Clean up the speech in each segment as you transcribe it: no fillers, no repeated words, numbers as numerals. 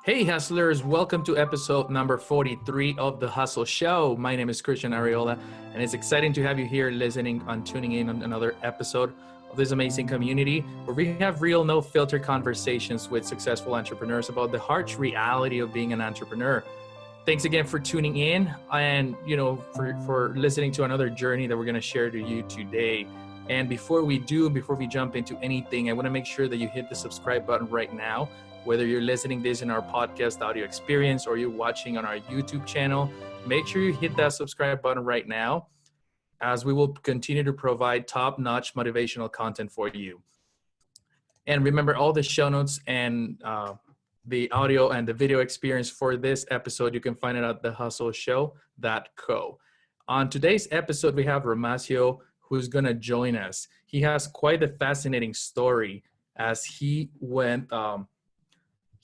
Hey hustlers, welcome to episode number 43 of The Hustle Show. My name is Christian Ariola, and it's exciting to have you here listening and tuning in on another episode of this amazing community where we have real, no filter conversations with successful entrepreneurs about the harsh reality of being an entrepreneur. Thanks again for tuning in and for listening to another journey that we're going to share to you today. And before we jump into anything, I want to make sure that you hit the subscribe button right now. Whether you're listening this in our podcast audio experience or you're watching on our YouTube channel, make sure you hit that subscribe button right now, as we will continue to provide top-notch motivational content for you. And remember, all the show notes and the audio and the video experience for this episode, you can find it at thehustleshow.co. On today's episode, we have Romacio, who's going to join us. He has quite a fascinating story as he went...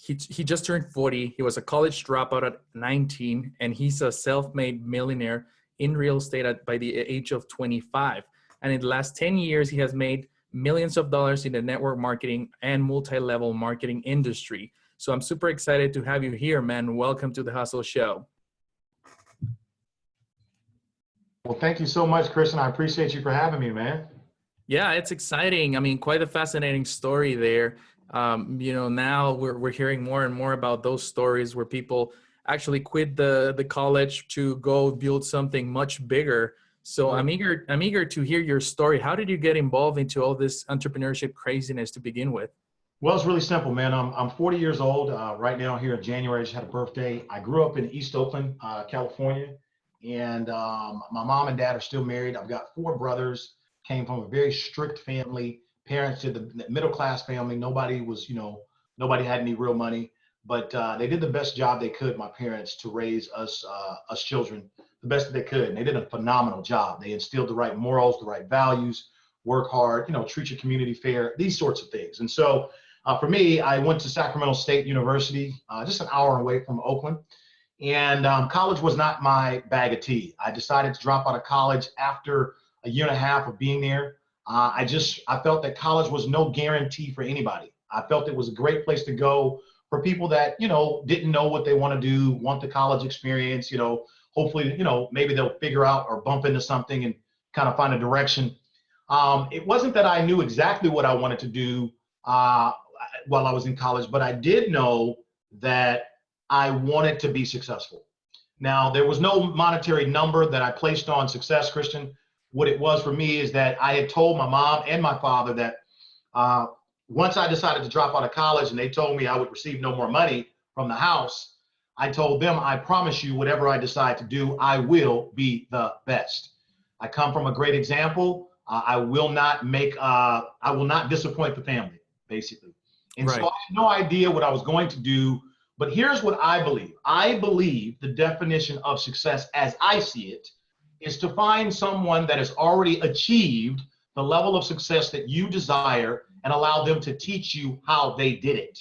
He just turned 40. He was a college dropout at 19, and he's a self-made millionaire in real estate by the age of 25. And in the last 10 years, he has made millions of dollars in the network marketing and multi-level marketing industry. So I'm super excited to have you here, man. Welcome to the Hustle Show. Well, thank you so much, Christian. I appreciate you for having me, man. Yeah, it's exciting. I mean, quite a fascinating story there. Now we're hearing more and more about those stories where people actually quit the college to go build something much bigger. So I'm eager to hear your story. How did you get involved into all this entrepreneurship craziness to begin with? Well, it's really simple, man. I'm 40 years old right now. Here in January, I just had a birthday. I grew up in East Oakland, California, and my mom and dad are still married. I've got 4 brothers. Came from a very strict family. Parents to the middle-class family. Nobody had any real money, but they did the best job they could, my parents, to raise us children the best that they could. And they did a phenomenal job. They instilled the right morals, the right values, work hard, treat your community fair, these sorts of things. And so for me, I went to Sacramento State University, just an hour away from Oakland. And college was not my bag of tea. I decided to drop out of college after a year and a half of being there. I felt that college was no guarantee for anybody. I felt it was a great place to go for people that, didn't know what they want to do, want the college experience, hopefully, maybe they'll figure out or bump into something and kind of find a direction. It wasn't that I knew exactly what I wanted to do while I was in college, but I did know that I wanted to be successful. Now, there was no monetary number that I placed on success, Christian. What it was for me is that I had told my mom and my father that once I decided to drop out of college and they told me I would receive no more money from the house, I told them, I promise you, whatever I decide to do, I will be the best. I come from a great example. I will not disappoint the family, basically. And right. So I had no idea what I was going to do, but here's what I believe. I believe the definition of success as I see it is to find someone that has already achieved the level of success that you desire and allow them to teach you how they did it.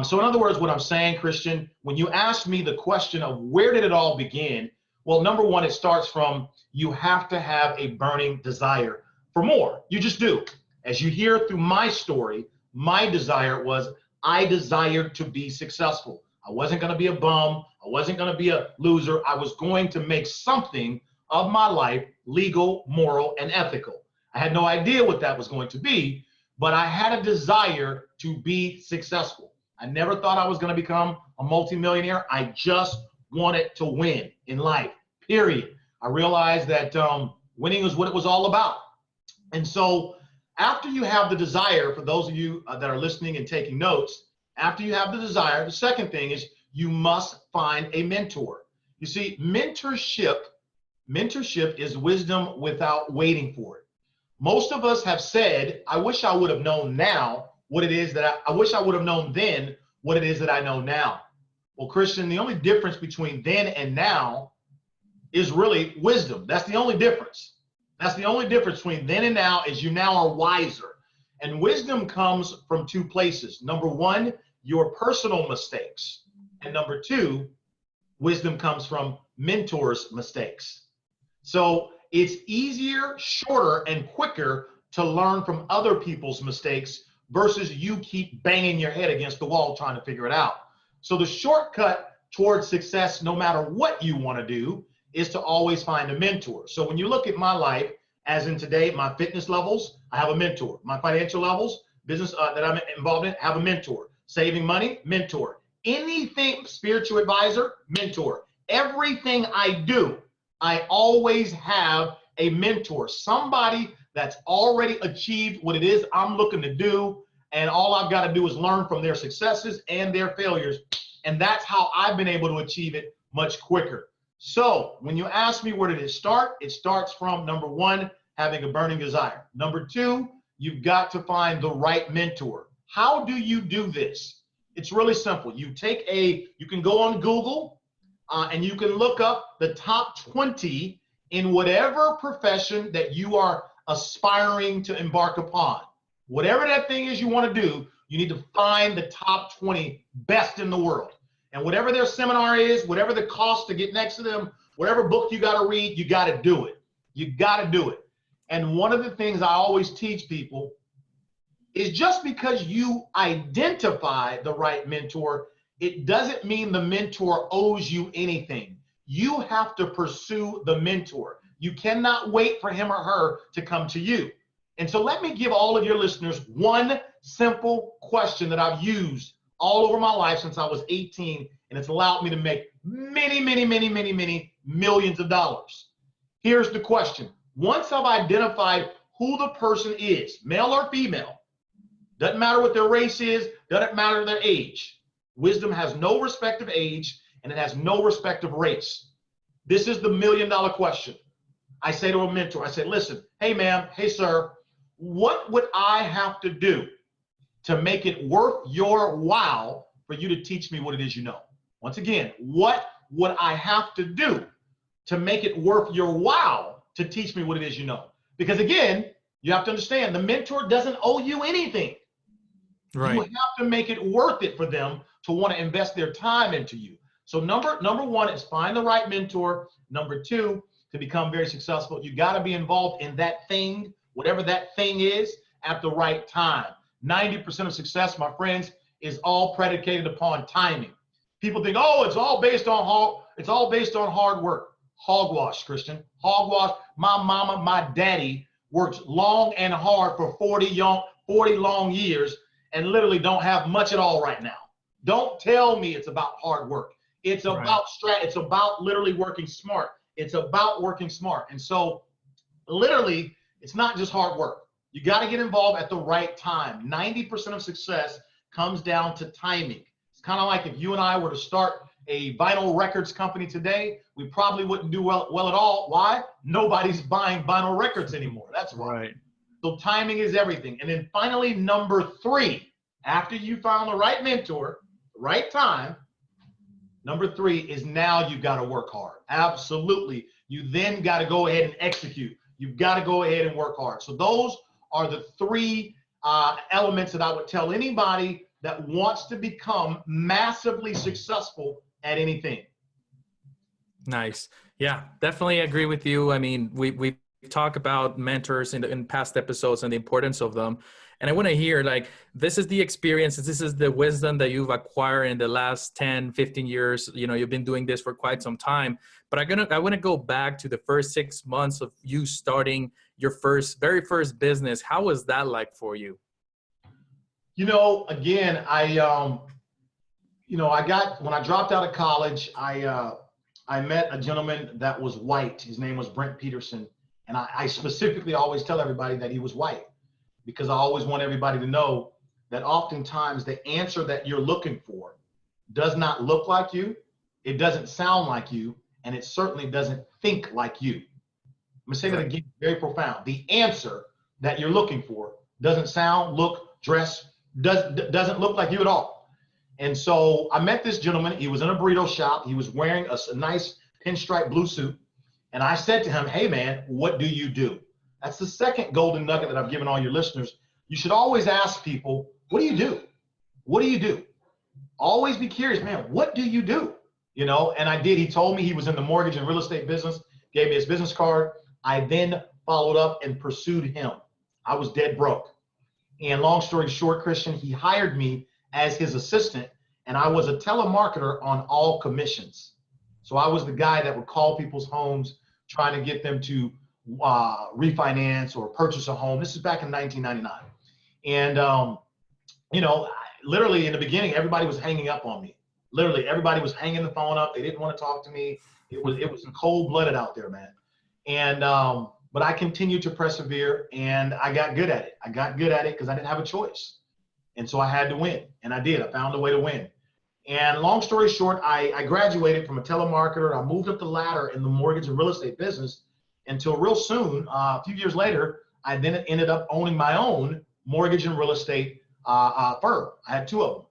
So in other words, what I'm saying, Christian, when you ask me the question of where did it all begin? Well, number one, it starts from you have to have a burning desire for more. You just do. As you hear through my story, my desire was I desired to be successful. I wasn't going to be a bum. I wasn't going to be a loser. I was going to make something of my life legal, moral, and ethical. I had no idea what that was going to be, but I had a desire to be successful. I never thought I was going to become a multimillionaire. I just wanted to win in life, period. I realized that winning was what it was all about. And so after you have the desire, for those of you that are listening and taking notes, after you have the desire, the second thing is you must find a mentor. You see, mentorship is wisdom without waiting for it. Most of us have said, I wish I would have known now what it is that I wish I would have known then what it is that I know now. Well, Christian, the only difference between then and now is really wisdom. That's the only difference. That's the only difference between then and now is you now are wiser. And wisdom comes from 2 places. Number 1, your personal mistakes. And number 2, wisdom comes from mentors' mistakes. So it's easier, shorter, and quicker to learn from other people's mistakes versus you keep banging your head against the wall trying to figure it out. So the shortcut towards success, no matter what you want to do, is to always find a mentor. So when you look at my life, as in today, my fitness levels, I have a mentor. My financial levels, business that I'm involved in, have a mentor. Saving money, mentor. Anything, spiritual advisor, mentor. Everything I do, I always have a mentor, somebody that's already achieved what it is I'm looking to do, and all I've got to do is learn from their successes and their failures, and that's how I've been able to achieve it much quicker. So when you ask me where did it start, it starts from, number one, having a burning desire. Number two, you've got to find the right mentor. How do you do this? It's really simple. You can go on Google and you can look up the top 20 in whatever profession that you are aspiring to embark upon. Whatever that thing is you want to do, you need to find the top 20 best in the world. And whatever their seminar is, whatever the cost to get next to them, whatever book you got to read, you got to do it. You got to do it. And one of the things I always teach people is just because you identify the right mentor, it doesn't mean the mentor owes you anything. You have to pursue the mentor. You cannot wait for him or her to come to you. And so let me give all of your listeners one simple question that I've used all over my life since I was 18, and it's allowed me to make many, many, many, many, many millions of dollars. Here's the question. Once I've identified who the person is, male or female, doesn't matter what their race is, doesn't matter their age. Wisdom has no respect of age, and it has no respect of race. This is the million-dollar question. I say to a mentor, I say, listen, hey, ma'am, hey, sir, what would I have to do to make it worth your while for you to teach me what it is you know? Once again, what would I have to do to make it worth your while to teach me what it is you know? Because again, you have to understand, the mentor doesn't owe you anything. Right. You have to make it worth it for them to want to invest their time into you. So number one is find the right mentor. Number two, to become very successful, you got to be involved in that thing, whatever that thing is, at the right time. 90% of success, my friends, is all predicated upon timing. People think, oh, it's all based on hard work. Hogwash, Christian. Hogwash. My mama, my daddy worked long and hard for 40 long years and literally don't have much at all right now. Don't tell me it's about hard work. It's about It's about literally working smart. It's about working smart. And so literally, it's not just hard work. You got to get involved at the right time. 90% of success comes down to timing. It's kind of like if you and I were to start a vinyl records company today, we probably wouldn't do well at all. Why? Nobody's buying vinyl records anymore. That's why. Right. So timing is everything. And then finally, number three, after you found the right mentor, the right time, number three is now you've got to work hard. Absolutely. You then got to go ahead and execute. You've got to go ahead and work hard. So those are the three elements that I would tell anybody that wants to become massively successful at anything. Nice. Yeah, definitely agree with you. I mean, we talk about mentors in past episodes and the importance of them. And I want to hear, like, this is the experience, this is the wisdom that you've acquired in the last 10, 15 years. You know, you've been doing this for quite some time. But I want to go back to the first 6 months of you starting your very first business. How was that like for you? You know, again, when I dropped out of college, I met a gentleman that was white. His name was Brent Peterson. And I specifically always tell everybody that he was white, because I always want everybody to know that oftentimes the answer that you're looking for does not look like you, it doesn't sound like you, and it certainly doesn't think like you. I'm gonna say that again, very profound. The answer that you're looking for doesn't sound, look, dress, doesn't look like you at all. And so I met this gentleman. He was in a burrito shop. He was wearing a nice pinstripe blue suit. And I said to him, hey, man, what do you do? That's the second golden nugget that I've given all your listeners. You should always ask people, what do you do? What do you do? Always be curious, man, what do you do? You know, and I did. He told me he was in the mortgage and real estate business, gave me his business card. I then followed up and pursued him. I was dead broke. And long story short, Christian, he hired me as his assistant. and I was a telemarketer on all commissions. So I was the guy that would call people's homes trying to get them to refinance or purchase a home. This is back in 1999. And, literally in the beginning, everybody was hanging up on me. Literally, everybody was hanging the phone up. They didn't want to talk to me. It was cold-blooded out there, man. And but I continued to persevere, and I got good at it. I got good at it because I didn't have a choice. And so I had to win, and I did. I found a way to win. And long story short, I graduated from a telemarketer. I moved up the ladder in the mortgage and real estate business until real soon, a few years later, I then ended up owning my own mortgage and real estate firm. I had two of them.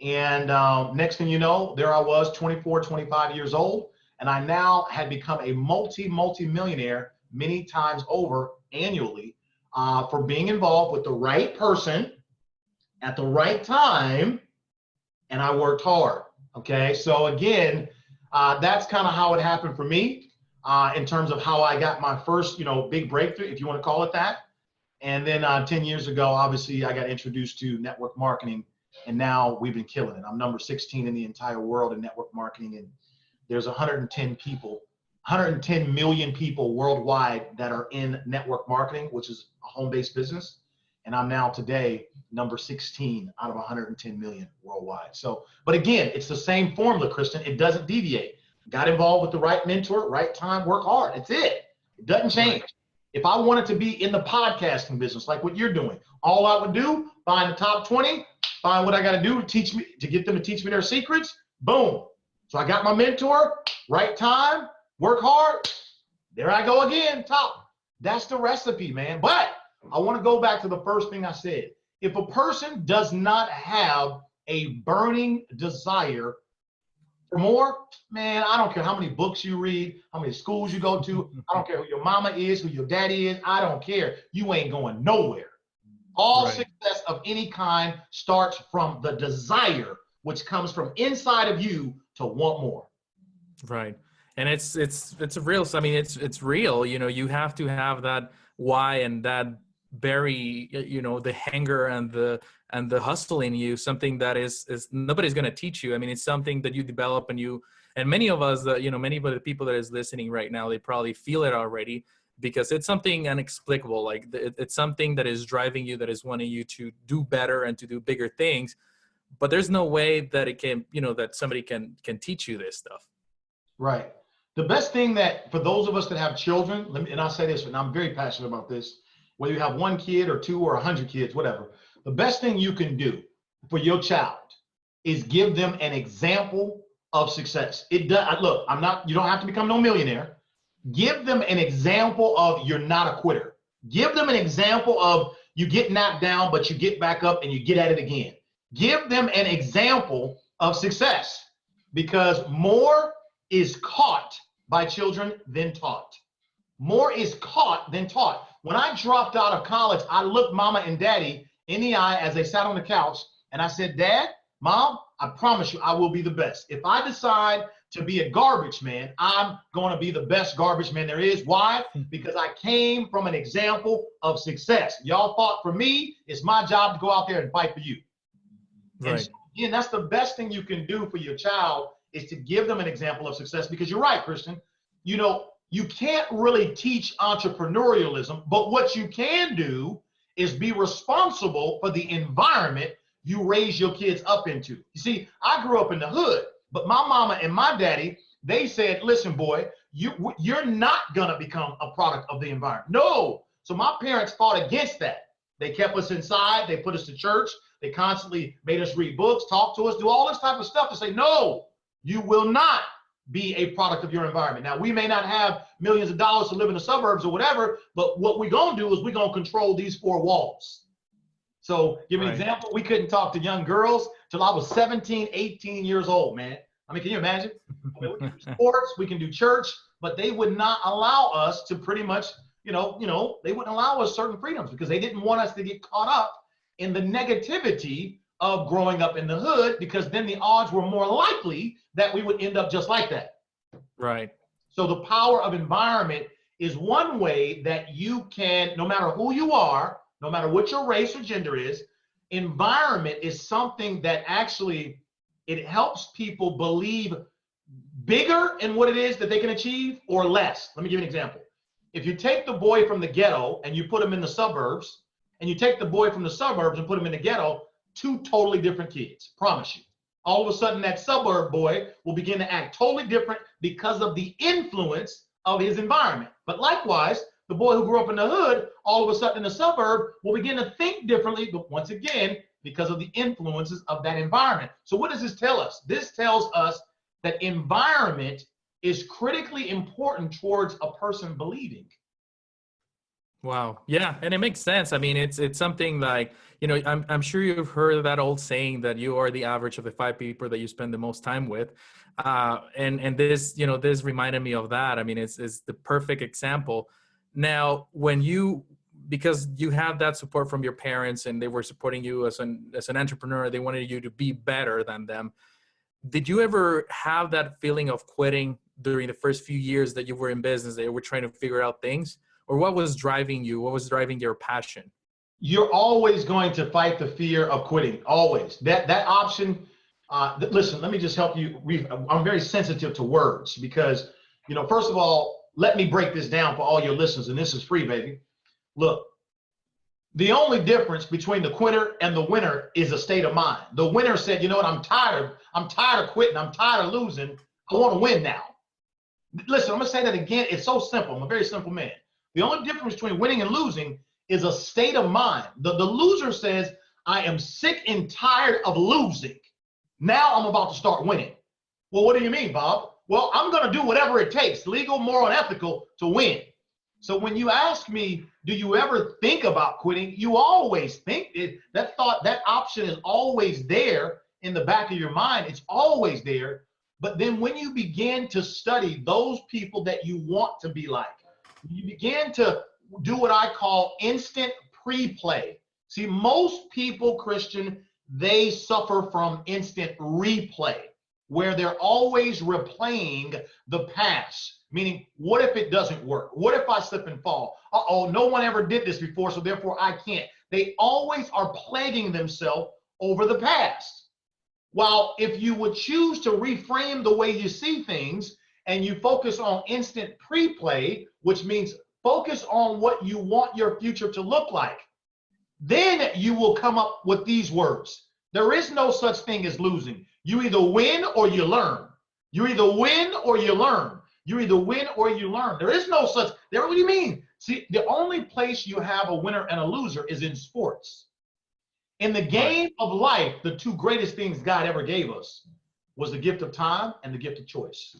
And next thing you know, there I was, 24, 25 years old. And I now had become a multi-millionaire many times over annually for being involved with the right person at the right time. And I worked hard. Okay. So again, that's kind of how it happened for me in terms of how I got my first, big breakthrough, if you want to call it that. And then 10 years ago, obviously, I got introduced to network marketing, and now we've been killing it. I'm number 16 in the entire world in network marketing, and there's 110 million people worldwide that are in network marketing, which is a home-based business. And I'm now today number 16 out of 110 million worldwide. So, but again, it's the same formula, Kristen. It doesn't deviate. Got involved with the right mentor, right time, work hard. It's it. It doesn't change. If I wanted to be in the podcasting business, like what you're doing, all I would do, find the top 20, find what I got to do to get them to teach me their secrets. Boom. So I got my mentor, right time, work hard. There I go again, top. That's the recipe, man. But I want to go back to the first thing I said. If a person does not have a burning desire for more, man, I don't care how many books you read, how many schools you go to. I don't care who your mama is, who your daddy is. I don't care. You ain't going nowhere. All success of any kind starts from the desire, which comes from inside of you to want more. Right. And it's a real, I mean, it's real, you have to have that why and that very, the hanger and the hustle in you, something that is nobody's going to teach you. I mean, it's something that you develop, and many of us that, many of the people that is listening right now, they probably feel it already, because it's something inexplicable. Like it's something that is driving you, that is wanting you to do better and to do bigger things. But there's no way that it can, that somebody can teach you this stuff. Right. The best thing that for those of us that have children, and I'll say this, and I'm very passionate about this, whether you have one kid or two or 100 kids, whatever, the best thing you can do for your child is give them an example of success. It does. Look, you don't have to become no millionaire. Give them an example of you're not a quitter. Give them an example of you get knocked down, but you get back up and you get at it again. Give them an example of success, because more is caught by children than taught. More is caught than taught. When I dropped out of college, I looked mama and daddy in the eye as they sat on the couch, and I said, Dad, Mom, I promise you I will be the best. If I decide to be a garbage man, I'm going to be the best garbage man there is. Why? Because I came from an example of success. Y'all fought for me. It's my job to go out there and fight for you. Right. And so, again, that's the best thing you can do for your child, is to give them an example of success. Because you're right, Christian. You can't really teach entrepreneurialism, but what you can do is be responsible for the environment you raise your kids up into. You see, I grew up in the hood, but my mama and my daddy, they said, listen, boy, you're not gonna become a product of the environment. No. So my parents fought against that. They kept us inside. They put us to church. They constantly made us read books, talk to us, do all this type of stuff to say, no, you will not be a product of your environment. Now, we may not have millions of dollars to live in the suburbs or whatever, but what we're going to do is we're going to control these four walls. So give an example. We couldn't talk to young girls till I was 17, 18 years old, man. I mean, can you imagine? I mean, we can do sports, we can do church, but they would not allow us to pretty much, they wouldn't allow us certain freedoms because they didn't want us to get caught up in the negativity of growing up in the hood, because then the odds were more likely that we would end up just like that. Right. So the power of environment is one way that you can, no matter who you are, no matter what your race or gender is, environment is something that actually it helps people believe bigger in what it is that they can achieve or less. Let me give you an example. If you take the boy from the ghetto and you put him in the suburbs, and you take the boy from the suburbs and put him in the ghetto, two totally different kids, promise you. All of a sudden, that suburb boy will begin to act totally different because of the influence of his environment. But likewise, the boy who grew up in the hood, all of a sudden in the suburb, will begin to think differently, but once again, because of the influences of that environment. So what does this tell us? This tells us that environment is critically important towards a person believing. Wow. Yeah. And it makes sense. I mean, it's something like, I'm sure you've heard that old saying that you are the average of the 5 people that you spend the most time with. And this, this reminded me of that. I mean, it's the perfect example. Now, because you have that support from your parents and they were supporting you as an entrepreneur, they wanted you to be better than them. Did you ever have that feeling of quitting during the first few years that you were in business, that you were trying to figure out things? Or what was driving you? What was driving your passion? You're always going to fight the fear of quitting. Always. That option. Listen, let me just help you. I'm very sensitive to words because, first of all, let me break this down for all your listeners, and this is free, baby. Look, the only difference between the quitter and the winner is a state of mind. The winner said, you know what, I'm tired of quitting. I'm tired of losing. I want to win now. Listen, I'm going to say that again. It's so simple. I'm a very simple man. The only difference between winning and losing is a state of mind. The loser says, I am sick and tired of losing. Now I'm about to start winning. Well, what do you mean, Bob? Well, I'm going to do whatever it takes, legal, moral, and ethical, to win. So when you ask me, do you ever think about quitting? You always think it. That option is always there in the back of your mind. It's always there. But then when you begin to study those people that you want to be like, you begin to do what I call instant pre-play. See, most people, Christian, they suffer from instant replay, where they're always replaying the past. Meaning, what if it doesn't work? What if I slip and fall? Uh-oh, no one ever did this before, so therefore I can't. They always are plaguing themselves over the past. While if you would choose to reframe the way you see things and you focus on instant pre-play, which means focus on what you want your future to look like, then you will come up with these words. There is no such thing as losing. You either win or you learn. You either win or you learn. You either win or you learn. There is no such. What do you mean? See, the only place you have a winner and a loser is in sports. In the game of life, the two greatest things God ever gave us was the gift of time and the gift of choice.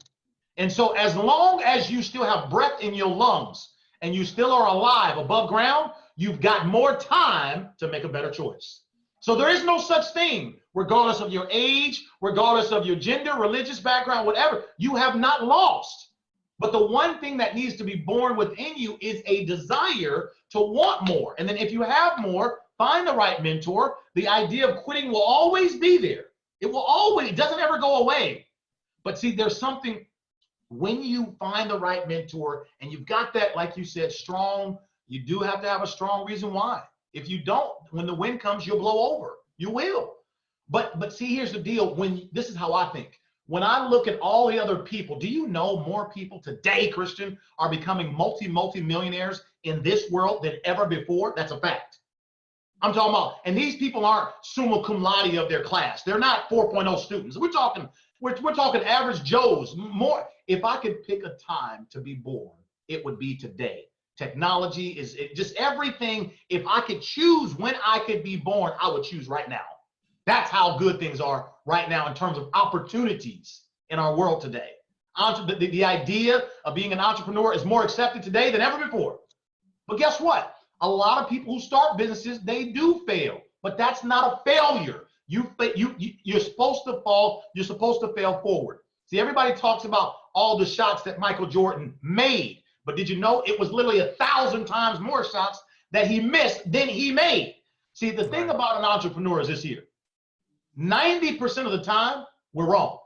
And so as long as you still have breath in your lungs and you still are alive above ground, you've got more time to make a better choice. So there is no such thing, regardless of your age, regardless of your gender, religious background, whatever, you have not lost. But the one thing that needs to be born within you is a desire to want more. And then if you have more, find the right mentor. The idea of quitting will always be there. It doesn't ever go away. But see, there's something, when you find the right mentor and you've got that, like you said, strong, you do have to have a strong reason why. If you don't, when the wind comes, you'll blow over. You will. But see, here's the deal. This is how I think. When I look at all the other people, do you know more people today, Christian, are becoming multi-millionaires in this world than ever before? That's a fact. I'm talking about, and these people aren't summa cum laude of their class. They're not 4.0 students. We're talking average Joes. More. If I could pick a time to be born, it would be today. Technology is just everything. If I could choose when I could be born, I would choose right now. That's how good things are right now in terms of opportunities in our world today. The idea of being an entrepreneur is more accepted today than ever before. But guess what? A lot of people who start businesses, they do fail, but that's not a failure. You're supposed to fall. You're supposed to fail forward. See, everybody talks about all the shots that Michael Jordan made, but did you know it was literally 1,000 times more shots that he missed than he made? See, the thing about an entrepreneur is this here. 90% of the time, we're wrong.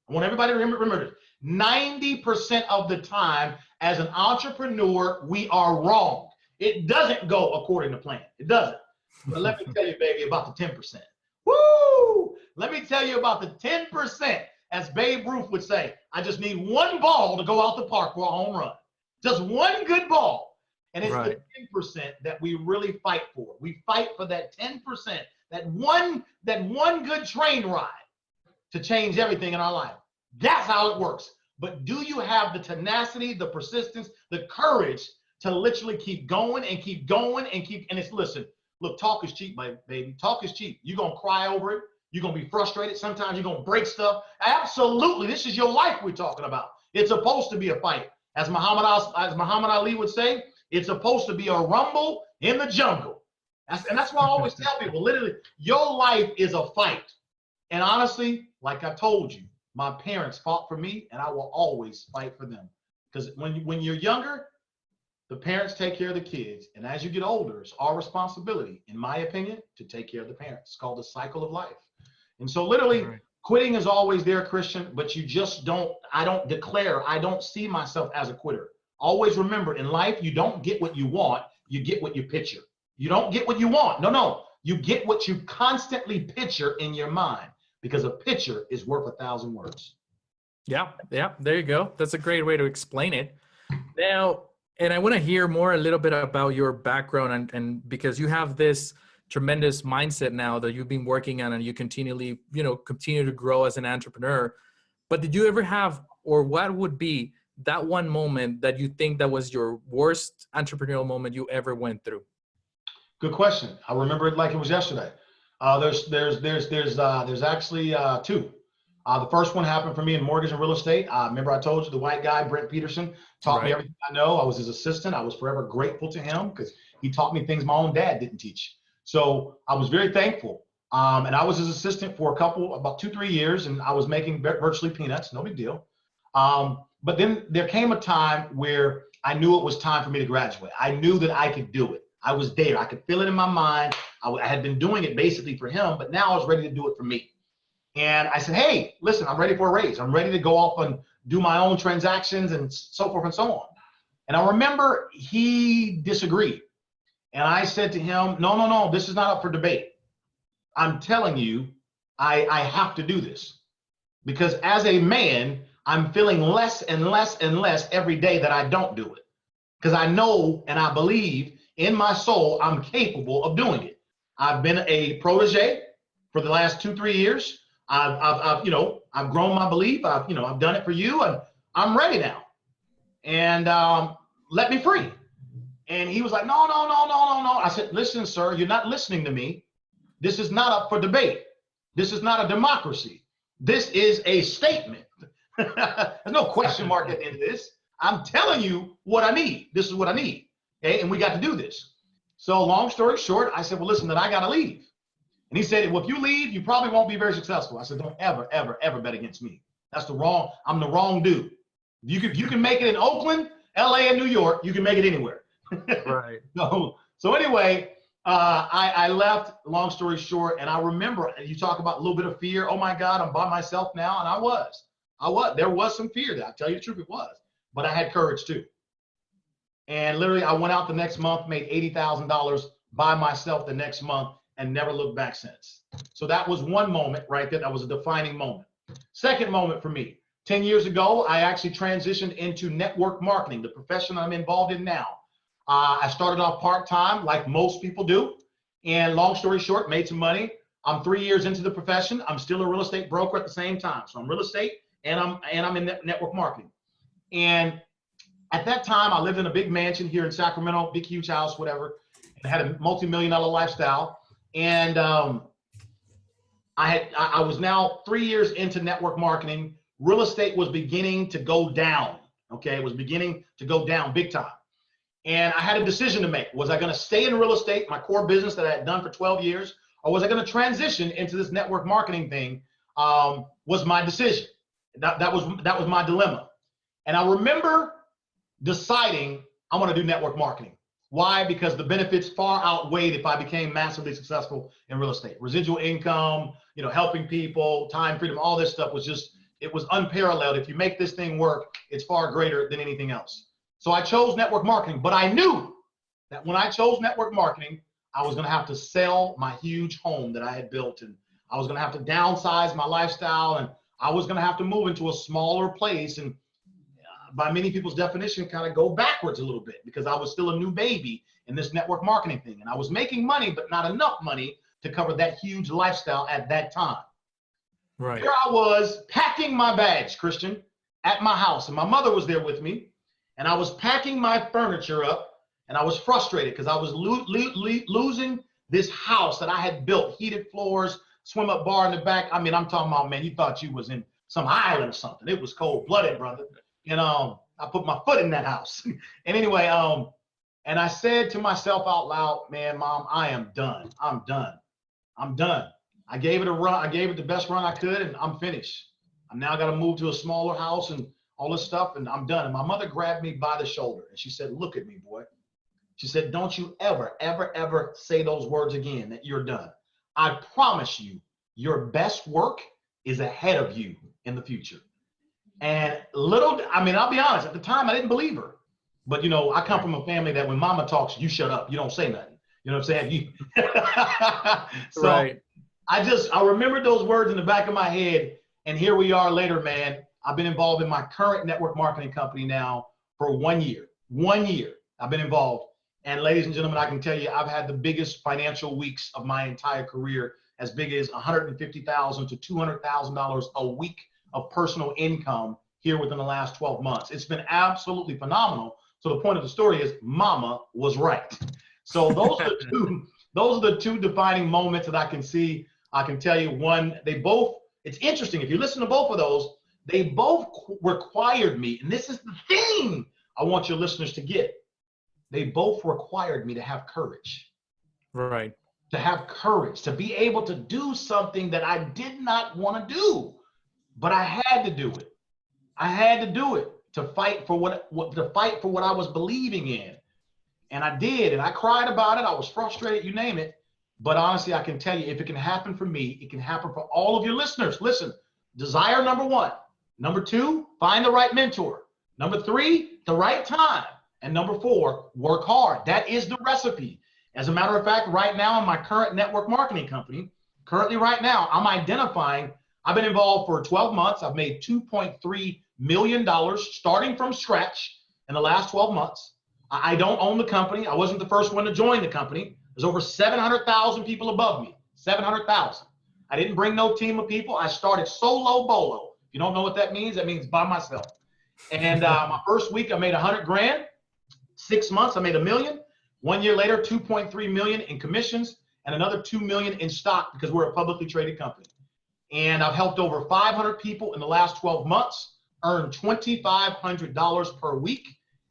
I want everybody to remember this. 90% of the time, as an entrepreneur, we are wrong. It doesn't go according to plan. It doesn't. But let me tell you, baby, about the 10%. Woo! Let me tell you about the 10%, as Babe Ruth would say. I just need one ball to go out the park for a home run. Just one good ball. And it's the 10% that we really fight for. We fight for that 10%, that one good train ride to change everything in our life. That's how it works. But do you have the tenacity, the persistence, the courage to literally keep going and keep going and keep, and it's, listen, look, talk is cheap, baby. Talk is cheap. You're going to cry over it. You're going to be frustrated. Sometimes you're going to break stuff. Absolutely. This is your life we're talking about. It's supposed to be a fight. As Muhammad Ali would say, it's supposed to be a rumble in the jungle. That's why I always tell people, literally, your life is a fight. And honestly, like I told you, my parents fought for me, and I will always fight for them. Because when you're younger, the parents take care of the kids. And as you get older, it's our responsibility, in my opinion, to take care of the parents. It's called the cycle of life. And so literally, quitting is always there, Christian, but you just don't, I don't see myself as a quitter. Always remember, in life, you don't get what you want, you get what you picture. You don't get what you want. No. You get what you constantly picture in your mind, because a picture is worth 1,000 words. Yeah, there you go. That's a great way to explain it. Now, and I want to hear more a little bit about your background, and because you have this tremendous mindset now that you've been working on, and you continue to grow as an entrepreneur. But did you ever have, or what would be that one moment that you think that was your worst entrepreneurial moment you ever went through? Good question. I remember it like it was yesterday. There's actually two. The first one happened for me in mortgage and real estate. Remember I told you the white guy, Brent Peterson, taught me everything I know. I was his assistant. I was forever grateful to him because he taught me things my own dad didn't teach. So I was very thankful. And I was his assistant for about 2-3 years, and I was making virtually peanuts, no big deal. But then there came a time where I knew it was time for me to graduate. I knew that I could do it. I was there. I could feel it in my mind. I had been doing it basically for him, but now I was ready to do it for me. And I said, hey, listen, I'm ready for a raise. I'm ready to go off and do my own transactions and so forth and so on. And I remember he disagreed. And I said to him, no, this is not up for debate. I'm telling you, I have to do this. Because as a man, I'm feeling less and less and less every day that I don't do it. Because I know and I believe in my soul I'm capable of doing it. I've been a protege for the last 2-3 years. I've grown my belief. I've done it for you, and I'm ready now. And let me free. And he was like, no. I said, listen, sir, you're not listening to me. This is not up for debate. This is not a democracy. This is a statement. There's no question mark at the end of this. I'm telling you what I need. This is what I need. Okay, and we got to do this. So long story short, I said, well, listen, then I got to leave. And he said, well, if you leave, you probably won't be very successful. I said, don't ever, ever, ever bet against me. I'm the wrong dude. You can make it in Oakland, LA, and New York. You can make it anywhere. Right. So anyway, I left, long story short, and I remember, you talk about a little bit of fear. Oh my God, I'm by myself now. And I was. There was some fear there. I'll tell you the truth, it was. But I had courage too. And literally, I went out the next month, made $80,000 by myself the next month, and never looked back since. So that was one moment right there. That was a defining moment. Second moment for me, 10 years ago, I actually transitioned into network marketing, the profession I'm involved in now. I started off part-time like most people do. And long story short, made some money. I'm 3 years into the profession. I'm still a real estate broker at the same time. So I'm real estate and I'm in network marketing. And at that time, I lived in a big mansion here in Sacramento, big, huge house, whatever. I had a multi-million-dollar lifestyle. And I was now 3 years into network marketing. Real estate was beginning to go down. Okay, it was beginning to go down big time. And I had a decision to make. Was I going to stay in real estate, my core business that I had done for 12 years, or was I going to transition into this network marketing thing? Was my decision. That was my dilemma. And I remember deciding I'm going to do network marketing. Why? Because the benefits far outweighed if I became massively successful in real estate. Residual income, helping people, time freedom, all this stuff it was unparalleled. If you make this thing work, it's far greater than anything else. So I chose network marketing, but I knew that when I chose network marketing, I was going to have to sell my huge home that I had built. And I was going to have to downsize my lifestyle, and I was going to have to move into a smaller place. And by many people's definition, kind of go backwards a little bit, because I was still a new baby in this network marketing thing. And I was making money, but not enough money to cover that huge lifestyle at that time. Right. Here I was packing my bags, Christian, at my house. And my mother was there with me. And I was packing my furniture up. And I was frustrated because I was losing this house that I had built, heated floors, swim up bar in the back. I mean, I'm talking about, man, you thought you was in some island or something. It was cold-blooded, brother. And I put my foot in that house. And anyway, and I said to myself out loud, man, Mom, I am done. I'm done. I'm done. I gave it a run. I gave it the best run I could, and I'm finished. I'm now got to move to a smaller house and all this stuff, and I'm done. And my mother grabbed me by the shoulder, and she said, look at me, boy. She said, don't you ever, ever, ever say those words again, that you're done. I promise you, your best work is ahead of you in the future. And I'll be honest, at the time, I didn't believe her. But, you know, I come from a family that when mama talks, you shut up. You don't say nothing. You know what I'm saying? So Right. I remembered those words in the back of my head. And here we are later, man. I've been involved in my current network marketing company now for 1 year. 1 year I've been involved. And ladies and gentlemen, I can tell you, I've had the biggest financial weeks of my entire career, as big as $150,000 to $200,000 a week of personal income here within the last 12 months. It's been absolutely phenomenal. So the point of the story is, Mama was right. So those are the two defining moments that I can see. I can tell you, one, it's interesting. If you listen to both of those, they both required me, and this is the thing I want your listeners to get. They both required me to have courage. Right. To have courage, to be able to do something that I did not want to do, but I had to do it. I had to do it to fight for what I was believing in. And I did, and I cried about it. I was frustrated, you name it. But honestly, I can tell you, if it can happen for me, it can happen for all of your listeners. Listen, desire, number one. Number two, find the right mentor. Number three, the right time. And number four, work hard. That is the recipe. As a matter of fact, right now in my current network marketing company, right now, I've been involved for 12 months. I've made $2.3 million starting from scratch in the last 12 months. I don't own the company. I wasn't the first one to join the company. There's over 700,000 people above me, 700,000. I didn't bring no team of people. I started solo bolo. If you don't know what that means by myself. And my first week, I made 100 grand. 6 months, I made $1 million. 1 year later, 2.3 million in commissions and another 2 million in stock, because we're a publicly traded company. And I've helped over 500 people in the last 12 months earn $2,500 per week.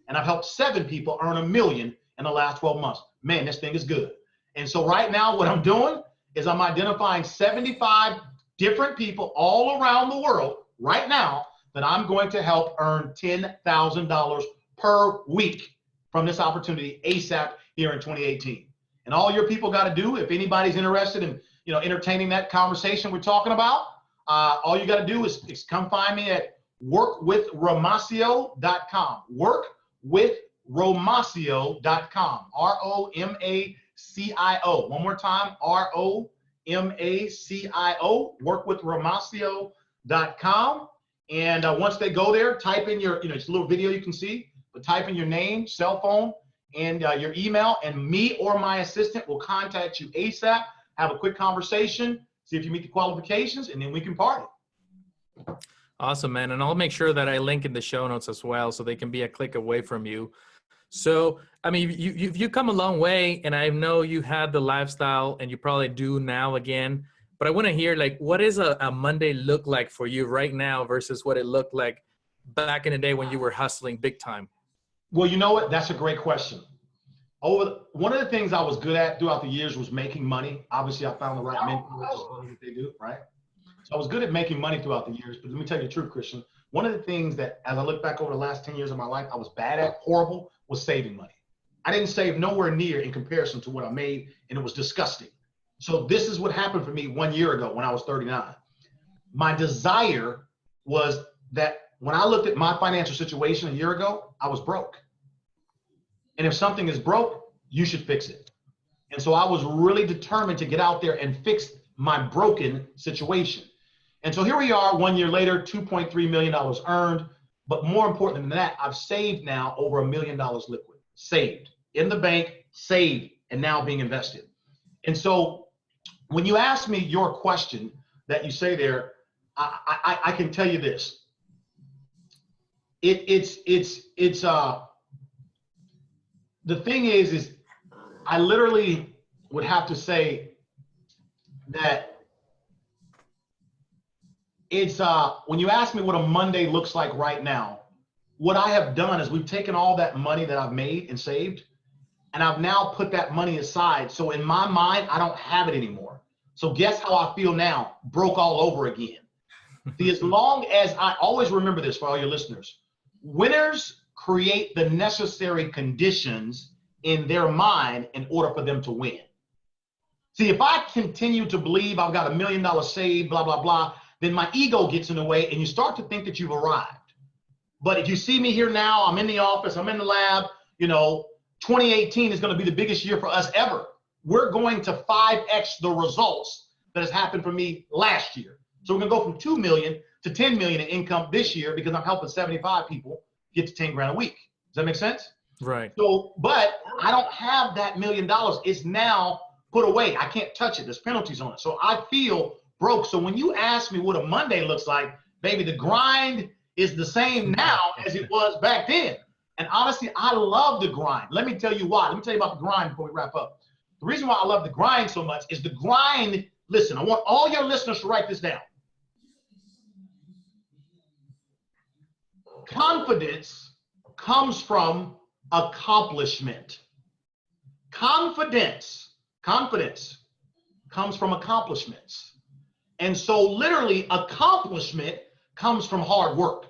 And I've helped 7 people earn $1 million in the last 12 months. Man, this thing is good. And so right now, what I'm doing is I'm identifying 75 different people all around the world right now that I'm going to help earn $10,000 per week from this opportunity ASAP here in 2018. And all your people got to do, if anybody's interested in entertaining that conversation we're talking about, all you got to do is come find me at workwithromacio.com. Workwithromacio.com. ROMACIO. One more time, ROMACIO. Workwithromacio.com. And once they go there, type in your, it's a little video you can see. But type in your name, cell phone, and your email, and me or my assistant will contact you ASAP, have a quick conversation, see if you meet the qualifications, and then we can party. Awesome, man. And I'll make sure that I link in the show notes as well, so they can be a click away from you. So, I mean, you've come a long way, and I know you had the lifestyle, and you probably do now again. But I want to hear, like, what does a Monday look like for you right now versus what it looked like back in the day when you were hustling big time? Well, you know what? That's a great question. One of the things I was good at throughout the years was making money. Obviously, I found the right mentors, what they do, right? So I was good at making money throughout the years. But let me tell you the truth, Christian. One of the things that, as I look back over the last 10 years of my life, I was bad at, horrible, was saving money. I didn't save nowhere near in comparison to what I made, and it was disgusting. So this is what happened for me 1 year ago when I was 39. My desire was that when I looked at my financial situation a year ago, I was broke. And if something is broke, you should fix it. And so I was really determined to get out there and fix my broken situation. And so here we are 1 year later, $2.3 million earned. But more important than that, I've saved now over $1 million liquid, saved in the bank, saved, and now being invested. And so when you ask me your question that you say there, I can tell you this. The thing is I literally would have to say that it's when you ask me what a Monday looks like right now, what I have done is we've taken all that money that I've made and saved, and I've now put that money aside. So in my mind, I don't have it anymore. So guess how I feel now? Broke all over again. See, as long as I always remember this for all your listeners, winners create the necessary conditions in their mind in order for them to win. See, if I continue to believe I've got $1 million saved, blah, blah, blah, then my ego gets in the way and you start to think that you've arrived. But if you see me here now, I'm in the office, I'm in the lab, 2018 is going to be the biggest year for us ever. We're going to 5x the results that has happened for me last year. So we're going to go from 2 million to 10 million in income this year because I'm helping 75 people get to 10 grand a week. Does that make sense? Right. So, but I don't have that $1 million. It's now put away. I can't touch it. There's penalties on it. So I feel broke. So when you ask me what a Monday looks like, baby, the grind is the same now as it was back then. And honestly, I love the grind. Let me tell you why. Let me tell you about the grind before we wrap up. The reason why I love the grind so much is the grind. Listen, I want all your listeners to write this down. Confidence comes from accomplishment. Confidence comes from accomplishments. And so literally accomplishment comes from hard work,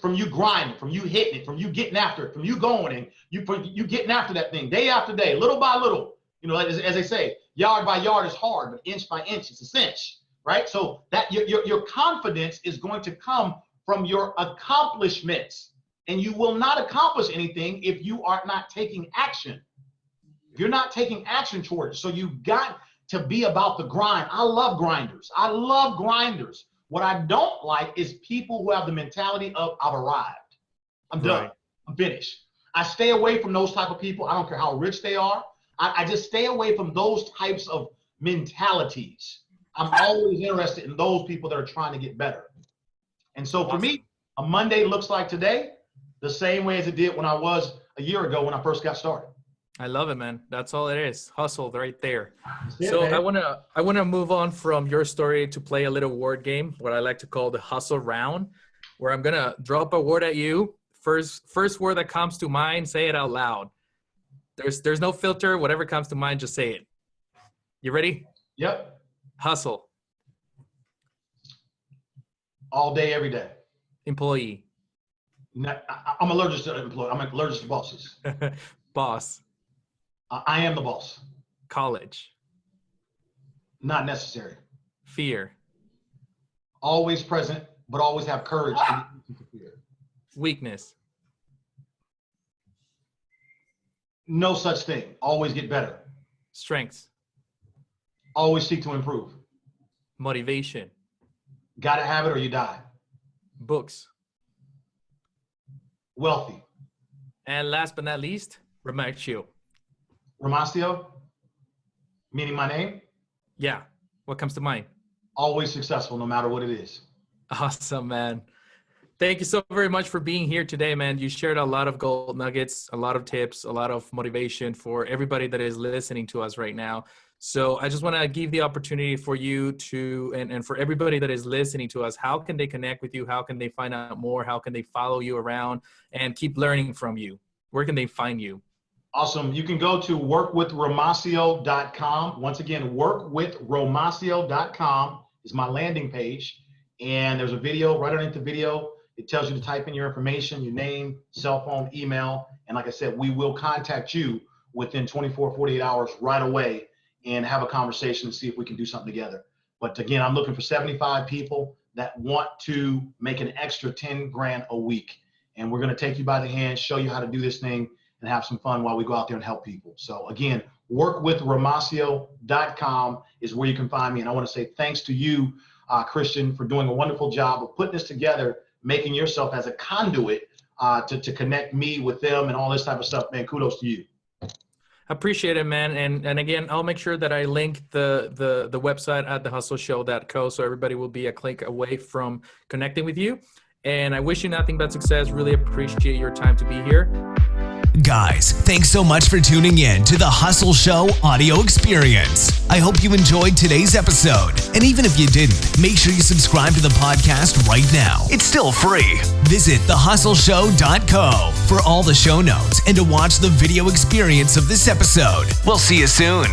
from you grinding, from you hitting it, from you getting after it, from you going and you getting after that thing day after day, little by little. As they say, yard by yard is hard, but inch by inch it's a cinch, right? So that your confidence is going to come from your accomplishments, and you will not accomplish anything if you are not taking action. If you're not taking action toward it. So you've got to be about the grind. I love grinders. I love grinders. What I don't like is people who have the mentality of I've arrived. I'm done. Right. I'm finished. I stay away from those type of people. I don't care how rich they are. I just stay away from those types of mentalities. I'm always interested in those people that are trying to get better. And so for me, a Monday looks like today the same way as it did when I was a year ago when I first got started. I love it, man. That's all it is. Hustle right there. So I wanna move on from your story to play a little word game, what I like to call the hustle round, where I'm gonna drop a word at you. First word that comes to mind, say it out loud. There's no filter. Whatever comes to mind, just say it. You ready? Yep. Hustle. All day, every day. Employee. I'm allergic to employees. I'm allergic to bosses. Boss. I am the boss. College. Not necessary. Fear. Always present, but always have courage to fear. Weakness. No such thing. Always get better. Strengths. Always seek to improve. Motivation. Gotta have it or you die. Books. Wealthy. And last but not least, Romacio. Romacio, meaning my name? Yeah. What comes to mind? Always successful, no matter what it is. Awesome, man. Thank you so very much for being here today, man. You shared a lot of gold nuggets, a lot of tips, a lot of motivation for everybody that is listening to us right now. So I just want to give the opportunity for you to, and for everybody that is listening to us, how can they connect with you? How can they find out more? How can they follow you around and keep learning from you? Where can they find you? Awesome. You can go to workwithromacio.com. Once again, workwithromacio.com is my landing page. And there's a video right underneath the video. It tells you to type in your information, your name, cell phone, email. And like I said, we will contact you within 24, 48 hours right away and have a conversation and see if we can do something together. But again, I'm looking for 75 people that want to make an extra 10 grand a week. And we're going to take you by the hand, show you how to do this thing, and have some fun while we go out there and help people. So again, workwithromacio.com is where you can find me. And I want to say thanks to you, Christian, for doing a wonderful job of putting this together, making yourself as a conduit to connect me with them and all this type of stuff. Man, kudos to you. Appreciate it, man. And again, I'll make sure that I link the website at thehustleshow.co so everybody will be a click away from connecting with you. And I wish you nothing but success. Really appreciate your time to be here. Guys, thanks so much for tuning in to the Hustle Show audio experience. I hope you enjoyed today's episode. And even if you didn't, make sure you subscribe to the podcast right now. It's still free. Visit thehustleshow.co for all the show notes and to watch the video experience of this episode. We'll see you soon.